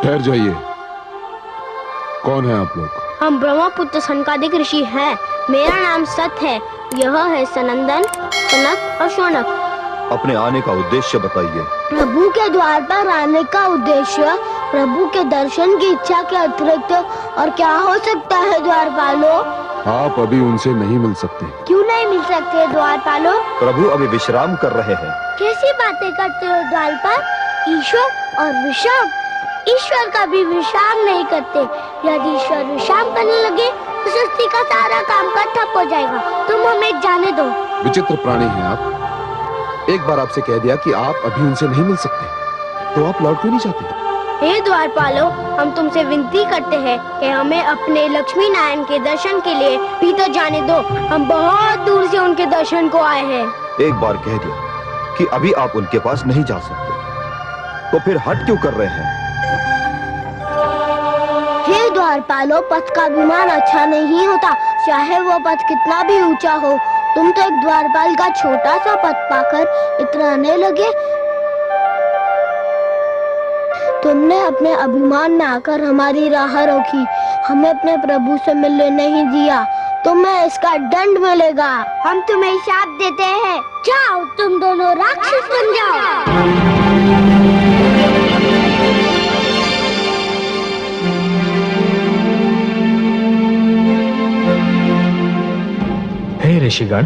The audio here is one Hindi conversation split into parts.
ठहर जाइए। कौन है आप लोग? हम ब्रह्मपुत्र सनकादिक ऋषि हैं। मेरा नाम सत है। यह है सनंदन, सनक और शौनक। अपने आने का उद्देश्य बताइए। प्रभु के द्वार पर आने का उद्देश्य प्रभु के दर्शन की इच्छा के अतिरिक्त और क्या हो सकता है द्वारपालो? आप अभी उनसे नहीं मिल सकते। क्यों नहीं मिल सकते द्वारपालो? प्रभु अभी विश्राम कर रहे हैं। कैसी बातें करते हो द्वारपाल? ईश्वर और विश्राम? ईश्वर कभी विश्राम नहीं करते। यदि ईश्वर विश्राम करने लगे तो सृष्टि का सारा काम का ठप हो जाएगा। तुम हमें जाने दो। विचित्र प्राणी हैं आप। एक बार आपसे कह दिया कि आप अभी उनसे नहीं मिल सकते, तो आप लौट क्यों नहीं जाते? हे द्वारपालो, हम तुमसे विनती करते हैं कि हमें अपने लक्ष्मी नारायण के दर्शन के लिए भीतर जाने दो। हम बहुत दूर से उनके दर्शन को आए हैं। एक बार कह दिया कि अभी आप उनके पास नहीं जा सकते, तो फिर हट क्यों कर रहे हैं? हे द्वारपालो, पथ का विमान अच्छा नहीं होता, चाहे वो पथ कितना भी ऊंचा हो। तुम तो एक द्वारपाल का छोटा सा पथ पाकर इतराने लगे। तुमने अपने अभिमान में आकर हमारी राह रोकी, हमें अपने प्रभु से मिलने नहीं दिया। तुम्हें इसका दंड मिलेगा। हम तुम्हें शाप देते हैं। जाओ, तुम दोनों राक्षस बन जाओ। हे ऋषिगण,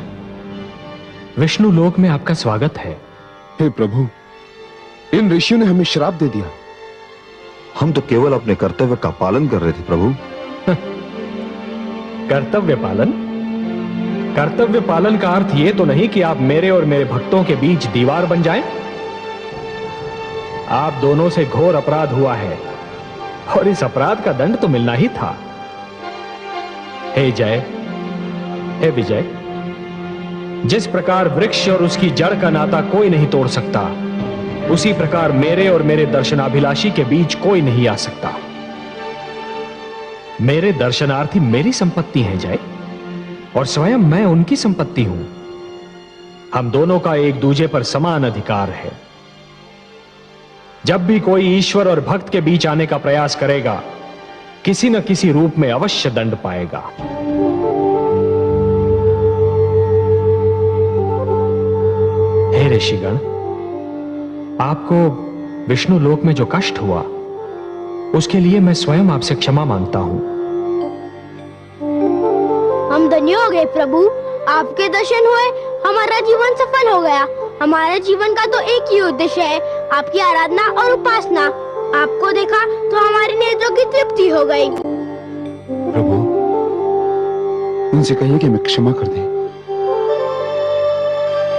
विष्णु लोक में आपका स्वागत है। हे प्रभु, इन ऋषियों ने हमें श्राप दे दिया। हम तो केवल अपने कर्तव्य का पालन कर रहे थे प्रभु। कर्तव्य पालन? कर्तव्य पालन का अर्थ यह तो नहीं कि आप मेरे और मेरे भक्तों के बीच दीवार बन जाएं। आप दोनों से घोर अपराध हुआ है और इस अपराध का दंड तो मिलना ही था। हे जय, हे विजय, जिस प्रकार वृक्ष और उसकी जड़ का नाता कोई नहीं तोड़ सकता, उसी प्रकार मेरे और मेरे दर्शनाभिलाषी के बीच कोई नहीं आ सकता। मेरे दर्शनार्थी मेरी संपत्ति हैं जय, और स्वयं मैं उनकी संपत्ति हूं। हम दोनों का एक दूजे पर समान अधिकार है। जब भी कोई ईश्वर और भक्त के बीच आने का प्रयास करेगा, किसी न किसी रूप में अवश्य दंड पाएगा। हे ऋषिगण, आपको विष्णु लोक में जो कष्ट हुआ, उसके लिए मैं स्वयं आपसे क्षमा मांगता हूं। हम धन्य हो गए प्रभु, आपके दर्शन हुए, हमारा जीवन सफल हो गया। हमारे जीवन का तो एक ही उद्देश्य है, आपकी आराधना और उपासना। आपको देखा तो हमारे नेत्रों की तृप्ति हो गई। प्रभु, उनसे कहिए कि मैं क्षमा कर दें।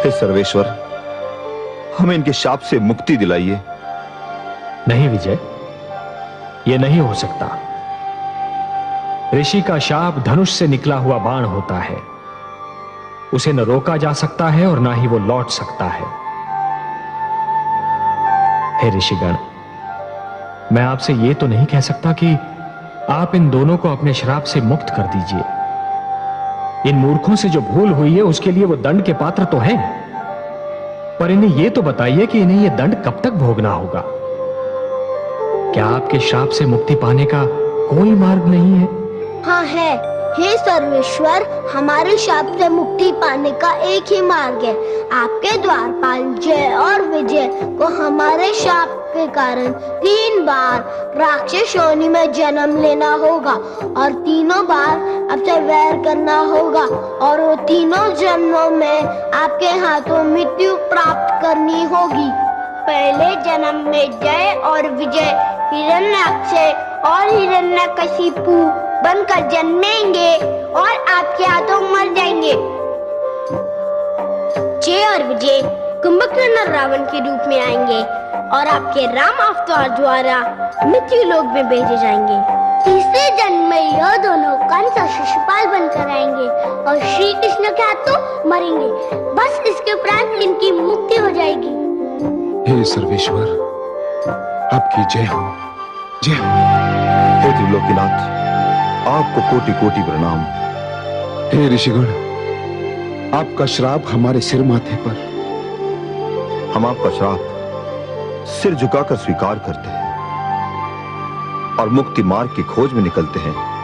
हे सर्वेश्वर, हमें इनके शाप से मुक्ति दिलाइए। नहीं विजय, यह नहीं हो सकता। ऋषि का शाप धनुष से निकला हुआ बाण होता है। उसे न रोका जा सकता है और ना ही वो लौट सकता है। हे ऋषिगण, मैं आपसे यह तो नहीं कह सकता कि आप इन दोनों को अपने श्राप से मुक्त कर दीजिए। इन मूर्खों से जो भूल हुई है उसके लिए वो दंड के पात्र तो हैं, पर इन्हें यह तो बताइए कि इन्हें यह दंड कब तक भोगना होगा। क्या आपके श्राप से मुक्ति पाने का कोई मार्ग नहीं है? हाँ है। हे सर्वेश्वर, हमारे शाप से मुक्ति पाने का एक ही मार्ग है। आपके द्वारपाल जय और विजय को हमारे शाप के कारण 3 बार राक्षस योनि में जन्म लेना होगा और तीनों बार आपसे वैर करना होगा, और वो तीनों जन्मों में आपके हाथों मृत्यु प्राप्त करनी होगी। पहले जन्म में जय और विजय हिरण्याक्ष और हिरण्यकशिपु बनकर जन्मेंगे और आपके हाथों मर जाएंगे। जय और विजय कुंभकर्ण और रावण के रूप में आएंगे और आपके राम अवतार द्वारा मृत्यु लोक में भेजे जाएंगे। तीसरे जन्म में यह दोनों कंस और शिशुपाल बनकर आएंगे और श्री कृष्ण के हाथों मरेंगे। बस इसके उपरांत इनकी मुक्ति हो जाएगी। हे सर्वेश्वर, आपकी जय हो, जय हो। हे त्रिलोकीनाथ, आपको कोटि कोटि प्रणाम। हे ऋषिगण, आपका श्राप हमारे सिर माथे पर। हम आपका श्राप सिर झुकाकर स्वीकार करते हैं। और मुक्ति मार्ग की खोज में निकलते हैं